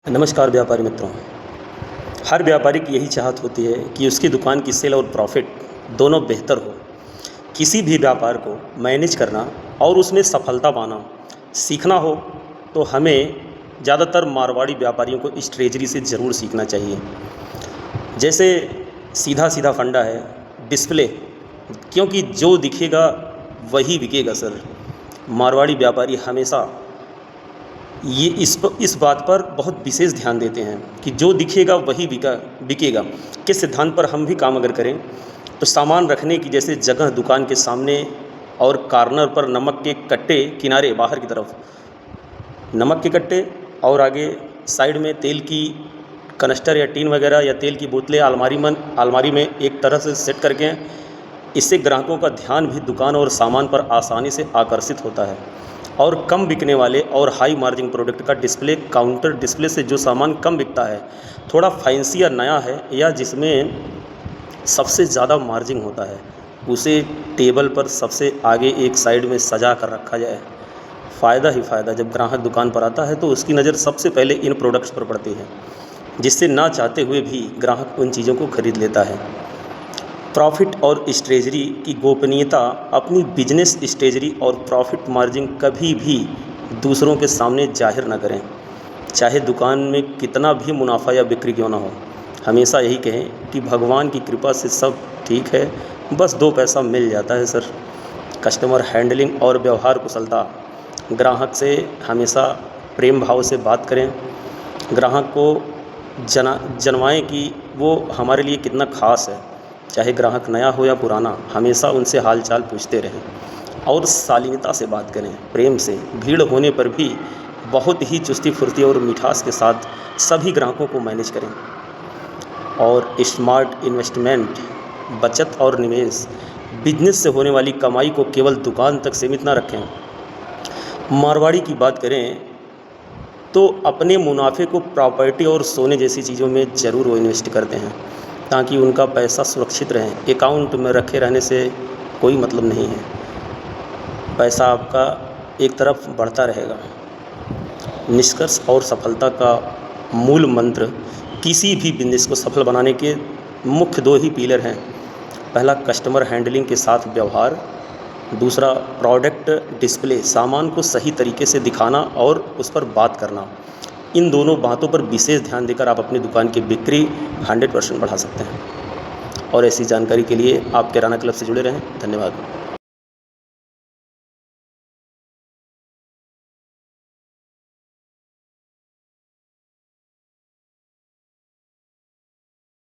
नमस्कार व्यापारी मित्रों। हर व्यापारी की यही चाहत होती है कि उसकी दुकान की सेल और प्रॉफिट दोनों बेहतर हो। किसी भी व्यापार को मैनेज करना और उसमें सफलता पाना सीखना हो तो हमें ज़्यादातर मारवाड़ी व्यापारियों को इस ट्रेजरी से ज़रूर सीखना चाहिए। जैसे सीधा सीधा फंडा है डिस्प्ले, क्योंकि जो दिखेगा वही बिकेगा सर। मारवाड़ी व्यापारी हमेशा ये इस बात पर बहुत विशेष ध्यान देते हैं कि जो दिखेगा वही बिकेगा के सिद्धांत पर हम भी काम अगर करें तो सामान रखने की जैसे जगह दुकान के सामने और कॉर्नर पर नमक के कट्टे किनारे बाहर की तरफ नमक के कट्टे और आगे साइड में तेल की कनस्टर या टीन वगैरह या तेल की बोतलें अलमारी में एक तरह से सेट करके इससे ग्राहकों का ध्यान भी दुकान और सामान पर आसानी से आकर्षित होता है। और कम बिकने वाले और हाई मार्जिन प्रोडक्ट का डिस्प्ले काउंटर डिस्प्ले से जो सामान कम बिकता है, थोड़ा फैंसी या नया है या जिसमें सबसे ज़्यादा मार्जिन होता है, उसे टेबल पर सबसे आगे एक साइड में सजा कर रखा जाए। फ़ायदा ही फ़ायदा। जब ग्राहक दुकान पर आता है तो उसकी नज़र सबसे पहले इन प्रोडक्ट्स पर पड़ती है, जिससे ना चाहते हुए भी ग्राहक उन चीज़ों को खरीद लेता है। प्रॉफिट और स्ट्रेजरी की गोपनीयता। अपनी बिजनेस स्ट्रेजरी और प्रॉफिट मार्जिन कभी भी दूसरों के सामने जाहिर न करें, चाहे दुकान में कितना भी मुनाफा या बिक्री क्यों ना हो। हमेशा यही कहें कि भगवान की कृपा से सब ठीक है, बस 2 पैसा मिल जाता है सर। कस्टमर हैंडलिंग और व्यवहार कुशलता। ग्राहक से हमेशा प्रेम भाव से बात करें। ग्राहक को जनवाएं कि वो हमारे लिए कितना ख़ास है। चाहे ग्राहक नया हो या पुराना, हमेशा उनसे हालचाल पूछते रहें और शालीनता से बात करें, प्रेम से। भीड़ होने पर भी बहुत ही चुस्ती फुर्ती और मिठास के साथ सभी ग्राहकों को मैनेज करें। और स्मार्ट इन्वेस्टमेंट, बचत और निवेश। बिजनेस से होने वाली कमाई को केवल दुकान तक सीमित ना रखें। मारवाड़ी की बात करें तो अपने मुनाफे को प्रॉपर्टी और सोने जैसी चीज़ों में ज़रूर वो इन्वेस्ट करते हैं, ताकि उनका पैसा सुरक्षित रहे। अकाउंट में रखे रहने से कोई मतलब नहीं है, पैसा आपका एक तरफ बढ़ता रहेगा। निष्कर्ष और सफलता का मूल मंत्र। किसी भी बिजनेस को सफल बनाने के मुख्य 2 ही पिलर हैं। पहला कस्टमर हैंडलिंग के साथ व्यवहार, दूसरा प्रोडक्ट डिस्प्ले, सामान को सही तरीके से दिखाना और उस पर बात करना। इन दोनों बातों पर विशेष ध्यान देकर आप अपनी दुकान की बिक्री 100% बढ़ा सकते हैं। और ऐसी जानकारी के लिए आप किराना क्लब से जुड़े रहें। धन्यवाद।